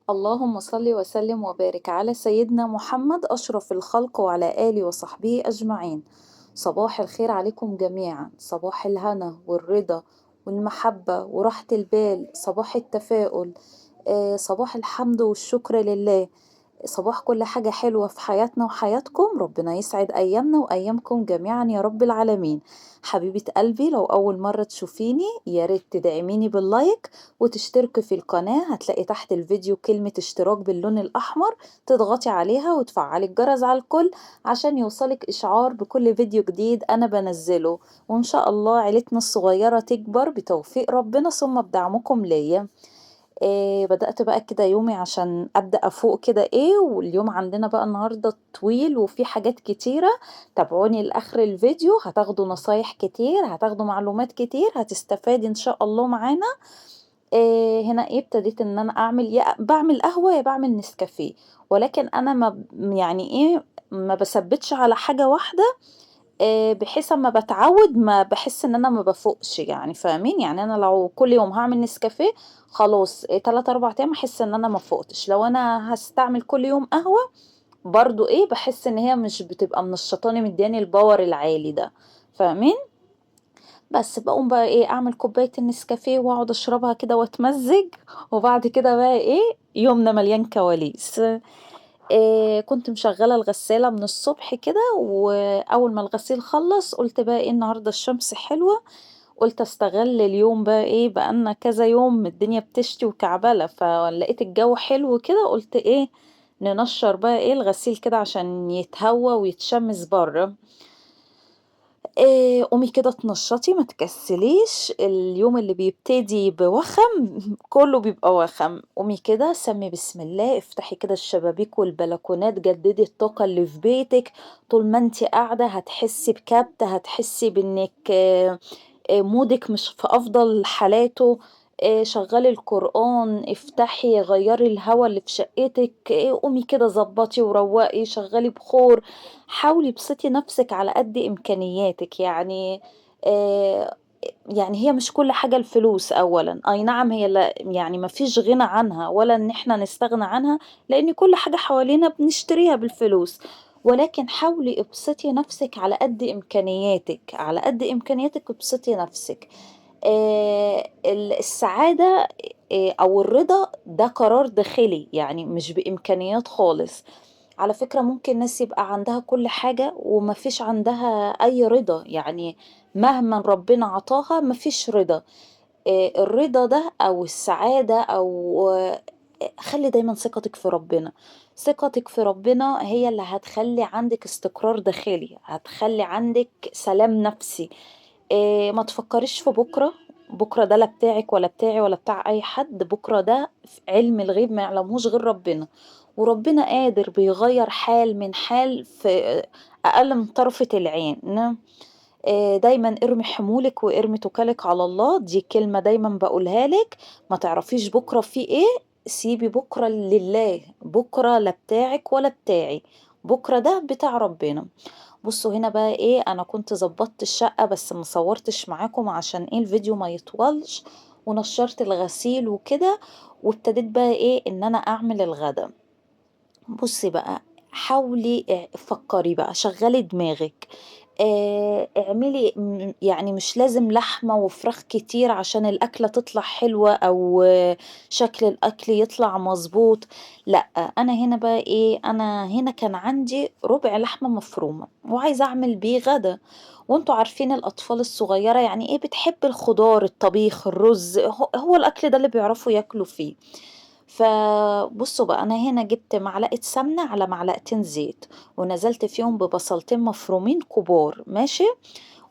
اللهم صل وسلم وبارك على سيدنا محمد أشرف الخلق وعلى آله وصحبه أجمعين. صباح الخير عليكم جميعا، صباح الهنا والرضا والمحبة وراحة البال، صباح التفاؤل. صباح الحمد والشكر لله. صباح كل حاجة حلوة في حياتنا وحياتكم، ربنا يسعد أيامنا وأيامكم جميعا يا رب العالمين. حبيبة قلبي، لو أول مرة تشوفيني ياريت تدعميني باللايك وتشتركي في القناة، هتلاقي تحت الفيديو كلمة اشتراك باللون الأحمر، تضغطي عليها وتفعلي الجرس على الكل عشان يوصلك إشعار بكل فيديو جديد أنا بنزله. وإن شاء الله عيلتنا الصغيرة تكبر بتوفيق ربنا ثم بدعمكم ليا. بدأت بقى كده يومي عشان أبدأ أفوق كده واليوم عندنا بقى النهاردة طويل وفي حاجات كتيرة. تابعوني لآخر الفيديو، هتاخدوا نصايح كتير، هتاخدوا معلومات كتير، هتستفادي إن شاء الله معانا. هنا ابتديت إن أنا أعمل يا باعمل قهوة يا باعمل نسكافيه، ولكن أنا ما يعني ما باثبّتش على حاجة واحدة. بحيث أمّا باتعوّد ما باحس إن أنا ما بافوقش يعني فاهمين؟ يعني أنا لو كل يوم هاعمل نسكافيه خلاص 3، 4 أيام أحس إن أنا ما فُقتش، لو أنا هاستعمل كل يوم قهوة برضه باحس إن هي مش بتبقى منشّطاني مدّياني الpower العالي ده، فاهمين؟ بس باقوم بقى أعمل كوباية النسكافيه وأقعد أشربها كده وأتمزّج، وبعد كده بقى يومنا مليان كواليس. كنت مشغّلة الغسالة من الصبح كده، وأول ما الغسيل خلّص قُلت بقى النهارده الشمس حلوة، قُلت أستغل اليوم بقى بقى لنا كذا يوم الدنيا بتشتي وكعبلة، فلقيت الجو حلو كده قُلت ننشّر بقى الغسيل كده عشان يتهوى ويتشمس برّه. قومي كده اتنشّطي ما تكسّليش، اليوم اللي بيبتدي بوخَم كُلّه بيبقى وخَم. قومي كده سمّي بسم الله، افتحي كده الشبابيك والبلكونات، جدّدي الطاقة اللي في بيتِك. طول ما أنتِ قاعدة هتحسّي بكبت، هتحسّي بإنِّك مودِك مش في أفضل حالاته. شغّلي القرآن، افتحي، غيّري الهوا اللي في شقتِك. قومي كده ضبّطي وروّقي، شغّلي بخور. حاولي ابسطي نفسِك على قد إمكانياتِك، آآ يعني هي مش كل حاجة الفلوس أولًا، أي نعم هي يعني ما فيش غنى عنها ولا إن إحنا نستغنى عنها، لإن كل حاجة حوالينا بنشتريها بالفلوس، ولكن حاولي ابسطي نفسِك على قد إمكانياتِك، على قد إمكانياتِك ابسطي نفسِك. السعادة أو الرضا ده قرار داخلي، يعني مش بإمكانيات خالص. على فكرة ممكن ناس يبقى عندها كل حاجة وما فيش عندها أي رضا، يعني مهما ربنا عطاها ما فيش رضا. الرضا ده أو السعادة أو خلّي دايمًا ثقتِك في ربنا، ثقتِك في ربنا هي اللي هتخلّي عندِك استقرار داخلي، هتخلّي عندِك سلام نفسي. ما تفكّريش في بُكرة، بُكرة ده لا بتاعِك ولا بتاعي ولا بتاع أي حد، بُكرة ده علم الغيب ما يعلمهوش غير ربنا، وربنا قادر بيغيّر حال من حال في أقل من طرفة العين. دايمًا ارمي حمولِك وارمي توكالِك على الله، دي كلمة دايمًا باقولها لِك. ما تعرفيش بُكرة في سيبي بُكرة لله، بُكرة لا بتاعِك ولا بتاعي، بُكرة ده بتاع ربنا. بُصّوا هنا بقى أنا كنت ضبّطت الشقة بس ما صوّرتش معاكم عشان الفيديو ما يطولش، ونشّرت الغسيل وكده، وابتديت بقى إن أنا أعمل الغدا. بُصّي بقى، حاولي فكّري بقى، شغّلي دماغِك. اعملي يعني مش لازم لحمة وفراخ كتير عشان الأكلة تطلع حلوة أو شكل الأكل يطلع مضبوط. لأ، أنا هنا بقى أنا هنا كان عندي ربع لحمة مفرومة وعايزة أعمل بيه غدا، وأنتم عارفين الأطفال الصغيّرة يعني بتحب الخضار، الطبيخ، الرز، هو الأكل ده اللي بيعرفوا ياكلوا فيه. فبُصّوا بقى، أنا هنا جِبت معلقة سمنة على معلقتين زيت، ونزلت فيهم ببصلتين مفرومين كبار ماشي،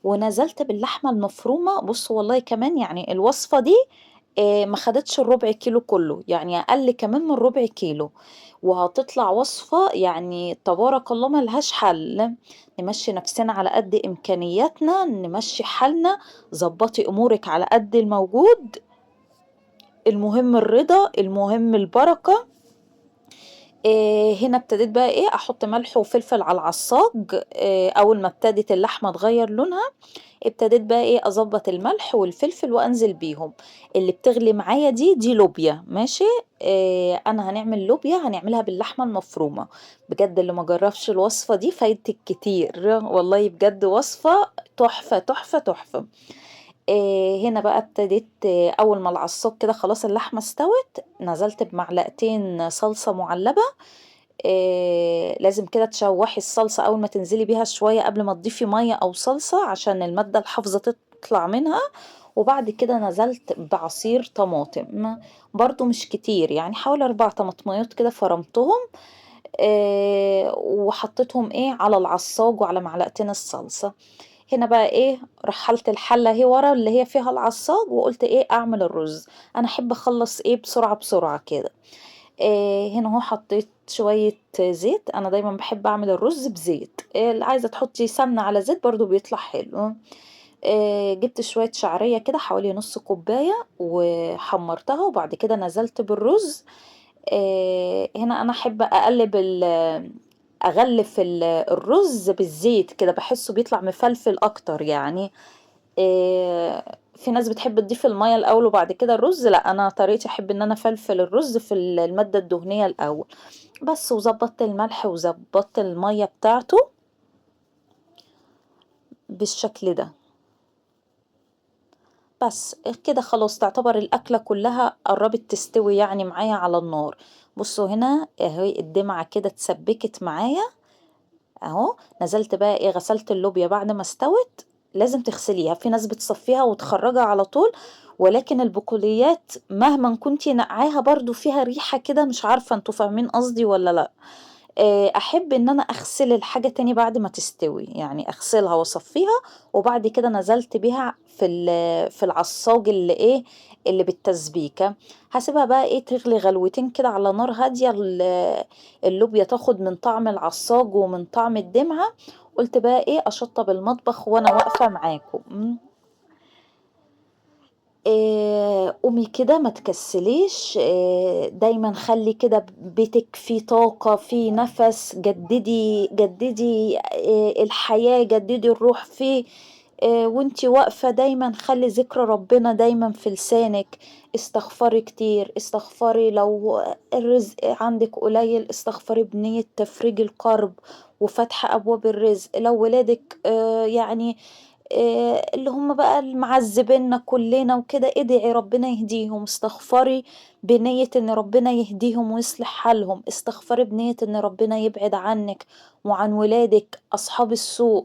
ونزلت باللحمة المفرومة. بُصّوا والله كمان يعني الوصفة دي ما خدتش الربع كيلو كلّه، يعني أقل كمان من ربع كيلو، وهتطلع وصفة يعني تبارك الله ما لهاش حل. نمشّي نفسنا على قد إمكانياتنا، نمشّي حالنا، ضبّطي أمورِك على قد الموجود، المهم الرضا، المهم البركة. هنا ابتديت بقى إيه، أحط ملح وفلفل على العصاج. أول ما ابتدت اللحمة تغيّر لونها، ابتديت بقى إيه، أضبّط الملح والفلفل وأنزل بيهم. اللي بتغلي معايا دي لوبيا ماشي. أنا هنعمل لوبيا هنعملها باللحمة المفرومة. بجد اللي ما جرّبش الوصفة دي فايتِك كتير، والله بجد وصفة تحفة، تحفة، تحفة. هنا بقى ابتديت أول ما العصاج كده خلاص اللحمة استوت، نزلت بمعلقتين صلصة مُعلبة. لازم كده تشوّحي الصلصة أول ما تنزلي بيها شوية قبل ما تضيفي مَيّة أو صلصة عشان المادة الحافظة تطلع منها. وبعد كده نزلت بعصير طماطم، برضه مش كتير يعني حوالي 4 طماطميات كده فرمتهم. وحطيتهم إيه، على العصاج وعلى معلقتين الصلصة. هنا بقى إيه، رحّلت الحلة أهي ورا اللي هي فيها العصاج وقُلت إيه، أعمل الرز. أنا أحب أخلّص إيه، بسرعة، بسرعة كده. هنا أهو حطيت شوية زيت، أنا دايمًا باحب أعمل الرز بزيت. اللي عايزة تحطي سمنة على زيت برضه بيطلع حلو. جبت شوية شعرية كده حوالي نُص كوباية وحمّرتها وبعد كده نزلت بالرز. هنا أنا أحب أقلّب أغلّف الرز بالزيت كده، باحسّه بيطلع مفلفل أكتر يعني. في ناس بتحب تضيف المَيّة الأول وبعد كده الرز، لأ أنا طريقتي أحب إن أنا أفلفل الرز في المادة الدهنية الأول. بس وضبّطت الملح وضبّطت المَيّة بتاعته بالشكل ده. بس كده خلاص تعتبر الأكلة كلّها قرّبت تستوي يعني معايا على النار. بُصّوا هنا أهي الدمعة كده اتسبّكت معايا أهو. نزلت بقى إيه، غسلت اللوبيا بعد ما استوت. لازم تغسليها، في ناس بتصفّيها وتخرّجها على طول، ولكن البقوليات مهمًا كنتِ ناقعاها برضه فيها ريحة كده مش عارفة أنتم فاهمين قصدي والّا لأ. أحب إن أنا أغسل الحاجة تاني بعد ما تستوي، يعني أغسلها وأصفّيها وبعد كده نزلت بيها في العصّاج اللي إيه، اللي بالتسبيكة. هاسيبها بقى إيه، تغلي غلوتين كده على نار هادية اللوبيا تاخد من طعم العصّاج ومن طعم الدمعة. قُلت بقى إيه، أشطّب المطبخ وأنا واقفة معاكم. قومي كده ما تكسّليش. دايمًا خلّي كده بيتِك فيه طاقة، فيه نَفَس، جدّدي الحياة، جدّدي الروح فيه. وأنتِ واقفة دايمًا خلّي ذكر ربنا دايمًا في لسانِك. استغفري كتير، استغفري لو الرزق عندِك قليل، استغفري بنية تفريج الكرب وفتح أبواب الرزق. لو ولادِك يعني اللي هم بقى المعذّبيننا كُلّنا وكده، ادعي ربنا يهديهم، استغفري بنيّة إن ربنا يهديهم ويصلح حالهم، استغفري بنيّة إن ربنا يبعد عنِّك وعن ولادِك أصحاب السوء.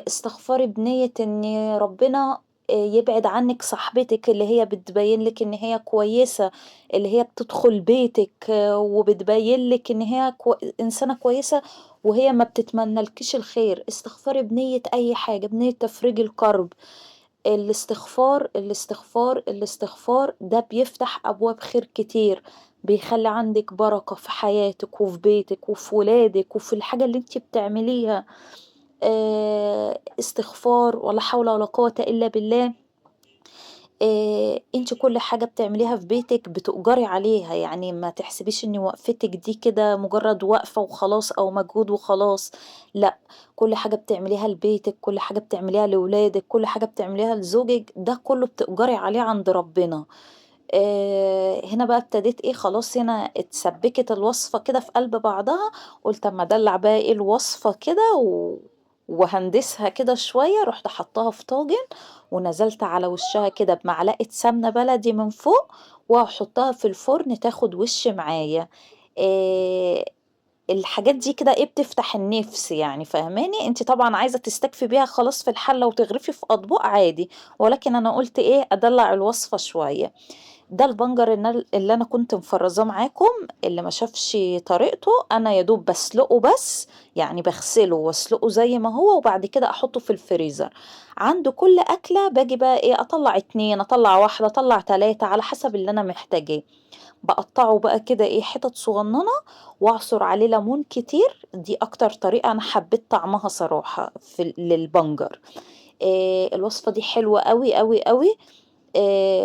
استغفري بنيّة إن ربنا يبعد عنِّك صاحبتِك اللي هي بتبيّن لِك إن هي كويسة، اللي هي بتدخل بيتِك وبتبيّن لِك إن هي إنسانة كويسة وهي ما بتتمنّالكيش الخير. استغفري بنيّة أي حاجة، بنيّة تفريج الكرب. الاستغفار، الاستغفار، الاستغفار ده بيفتح أبواب خير كتير، بيخلّي عندِك بركة في حياتِك وفي بيتِك وفي ولادِك وفي الحاجة اللي أنتِ بتعمليها. استغفار ولا حول ولا قوة إلا بالله. أنتِ كل حاجة بتعمليها في بيتِك بتؤجري عليها، يعني ما تحسبيش إن وقفتِك دي كده مجرد وقفة وخلاص أو مجهود وخلاص. لأ، كل حاجة بتعمليها لبيتِك، كل حاجة بتعمليها لولادِك، كل حاجة بتعمليها لزوجِك، ده كله بتؤجري عليه عند ربنا. هنا بقى ابتديت إيه، خلاص هنا اتسبِّكت الوصفة كده في قلب بعضها. قُلت أمّا أدلّع بقى إيه الوصفة كده وأهندسها كده شوية، رُحت حاطاها في طاجن ونزلت على وشّها كده بمعلقة سمنة بلدي من فوق وهاحطها في الفرن تاخد وِش معايا. آآ الحاجات دي كده إيه، بتفتح النِفس يعني فاهماني. أنتِ طبعًا عايزة تستكفي بيها خلاص في الحلة وتغرفي في أطباق عادي، ولكن أنا قُلت إيه، أدلّع الوصفة شوية. ده البنجر اللي أنا كنت مفرّزاه معاكم. اللي ما شافش طريقته، أنا يا دوب باسلقه بس، يعني باغسله واسلقه زي ما هو وبعد كده أحطه في الفريزر. عند كل أكلة باجي بقى إيه، أطلّع 2، أطلّع 1، أطلّع 3 على حسب اللي أنا محتاجاه. باقطّعه بقى كده إيه، حتت صغنّنة وأعصُر عليه ليمون كتير. دي أكتر طريقة أنا حبّيت طعمها صراحة للبنجر. الوصفة دي حلوة أوي، أوي، أوي.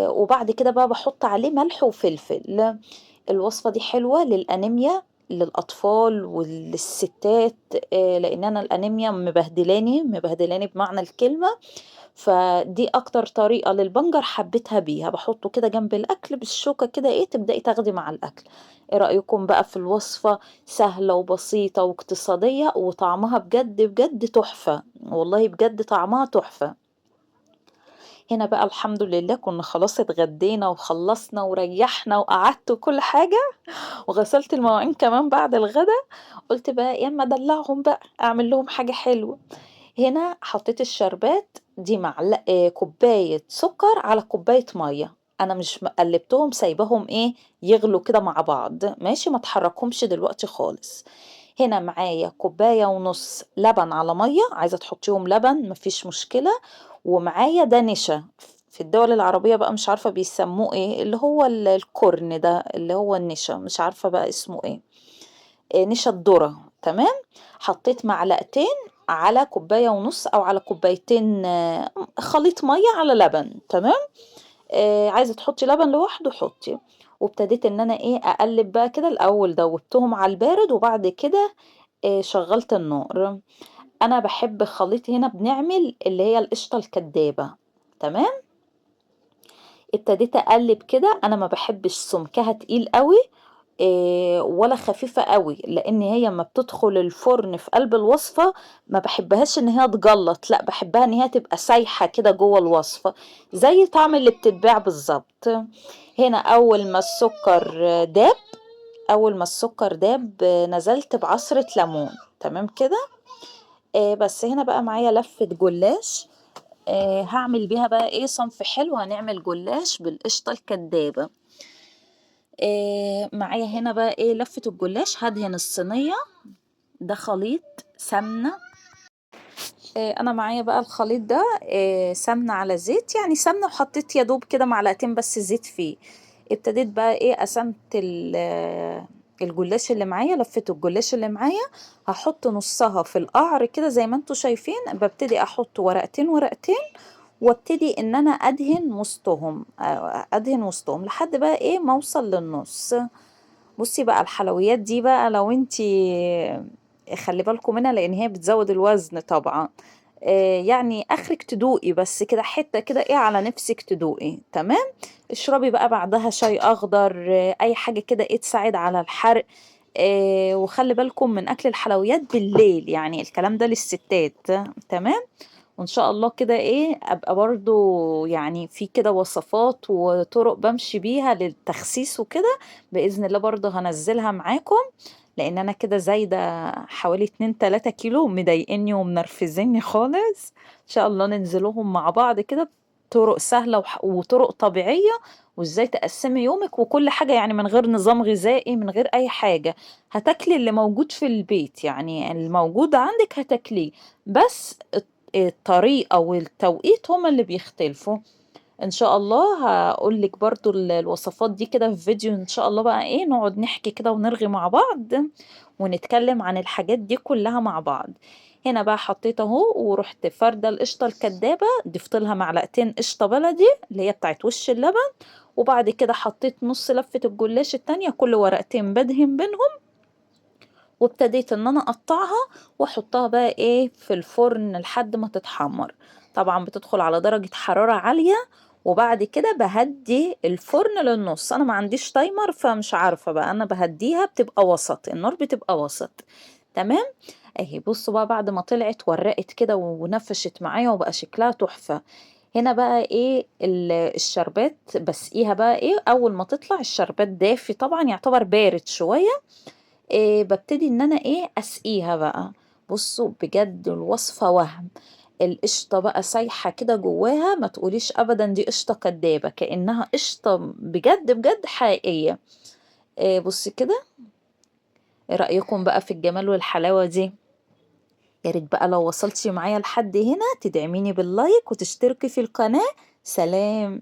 وبعد كده بقى باحُط عليه ملح وفلفل. الوصفة دي حلوة للأنيميا، للأطفال وللستات، لإن أنا الأنيميا مبهدلاني بمعنى الكلمة. فدي أكتر طريقة للبنجر حبيتها بيها، باحطه كده جنب الأكل بالشوكة كده تبدئي تاخدي مع الأكل. إيه رأيكم بقى في الوصفة؟ سهلة وبسيطة واقتصادية وطعمها بجد بجد تحفة، والله بجد طعمها تحفة. هنا بقى الحمد لله كنا خلاص اتغدينا وخلصنا وريحنا وقعدت وكل حاجة، وغسلت المواعين كمان بعد الغدا. قلت بقى اما ادلعهم بقى اعمل لهم حاجة حلوة. هنا حطيت الشربات دي معلقة كوباية سكر على كوباية مية. انا مش قلبتهم سايباهم يغلوا كده مع بعض ماشي، ما تحركهمش دلوقتي خالص. هنا معايا كوباية ونص لبن على مية، عايزة تحطيهم لبن مفيش مشكلة. ومعايا ده نشا، في الدول العربية بقى مش عارفة بيسموه اللي هو الكورن ده اللي هو النشا، مش عارفة بقى اسمه نشا الذرة. تمام. حطيت معلقتين على كوباية ونص او على كوبايتين، خليط مية على لبن. تمام. عايزة تحطي لبن لوحده حطي. وابتديت ان انا اقلب بقى كده، الاول دوبتهم على البارد وبعد كده شغلت النار. انا بحب خليط، هنا بنعمل اللي هي القشطة الكدابة. تمام. ابتديت اقلب كده، انا ما بحبش سمكها تقيل قوي ولا خفيفة قوي، لان هي لما بتدخل الفرن في قلب الوصفة ما بحبهاش ان هي تجلط، لا بحبها ان هي تبقى سايحة كده جوه الوصفة زي طعم اللي بتتباع بالظبط. هنا اول ما السكر داب نزلت بعصرة ليمون. تمام كده. بس هنا بقى معايا لفة جلاش، هعمل بيها بقى صنف حلو، هنعمل جلاش بالقشطة الكدابة. معايا هنا بقى لفة الجلاش، هدهن الصينية. ده خليط سمنة. انا معايا بقى الخليط ده سمنة على زيت، يعني سمنة وحطيت يا دوب كده معلقتين بس زيت فيه. ابتديت بقى قسمت الجلاش اللي معايا، لفة الجلاش اللي معايا هحط نصها في القعر كده زي ما انتوا شايفين، ببتدي احط ورقتين ورقتين، وابتدي ان انا ادهن وسطهم لحد بقى ما اوصل للنص. بصي بقى الحلويات دي بقى لو انتي خلي بالكم منها لان هي بتزود الوزن طبعا. يعني اخرك تدوقي بس كده حتة كده على نفسك تدوقي. تمام. اشربي بقى بعدها شاي اخضر، اي حاجة كده تساعد على الحرق. وخلي بالكم من اكل الحلويات بالليل، يعني الكلام ده للستات. تمام. وان شاء الله كده ابقى برضو يعني في كده وصفات وطرق بمشي بيها للتخسيس وكده، بإذن الله برضو هنزلها معاكم، لان انا كده زايدة حوالي 2-3 كيلو مضايقني ومنرفزني خالص. ان شاء الله ننزلهم مع بعض كده طرق سهلة وطرق طبيعية، وازاي تقسمي يومك وكل حاجة، يعني من غير نظام غذائي من غير اي حاجة. هتاكلي اللي موجود في البيت، يعني الموجود عندك هتاكليه، بس الطريقة والتوقيت هما اللي بيختلفوا. ان شاء الله هقول لك برضو الوصفات دي كده في فيديو ان شاء الله بقى نقعد نحكي كده ونرغي مع بعض ونتكلم عن الحاجات دي كلها مع بعض. هنا بقى حطيت اهو ورحت فردة القشطة الكدابة، ضفت لها معلقتين قشطة بلدي اللي هي بتاعت وش اللبن، وبعد كده حطيت نص لفة الجلاش التانية، كل ورقتين بدهن بينهم، وابتديت ان انا اقطعها واحطها بقى في الفرن لحد ما تتحمر. طبعا بتدخل على درجة حرارة عالية، وبعد كده بهدي الفرن للنص، انا ما عنديش تايمر فمش عارفة بقى، انا بهديها بتبقى وسط، النار بتبقى وسط. تمام. اهي بصوا بقى بعد ما طلعت ورقت كده ونفشت معايا وبقى شكلها تحفة. هنا بقى الشربات بسقيها بقى اول ما تطلع الشربات دافي طبعا يعتبر بارد شوية. بابتدي إن أنا أسقيها بقى. بُصّوا بجد الوصفة وهم، القشطة بقى سايحة كده جواها، ما تقوليش أبدًا دي قشطة كدابة، كأنها قشطة بجد، بجد حقيقية. بُصّي كده، إيه رأيكم بقى في الجمال والحلاوة دي؟ يا ريت بقى لو وصلتِ معايا لحد هنا تدعميني باللايك وتشتركي في القناة. سلام.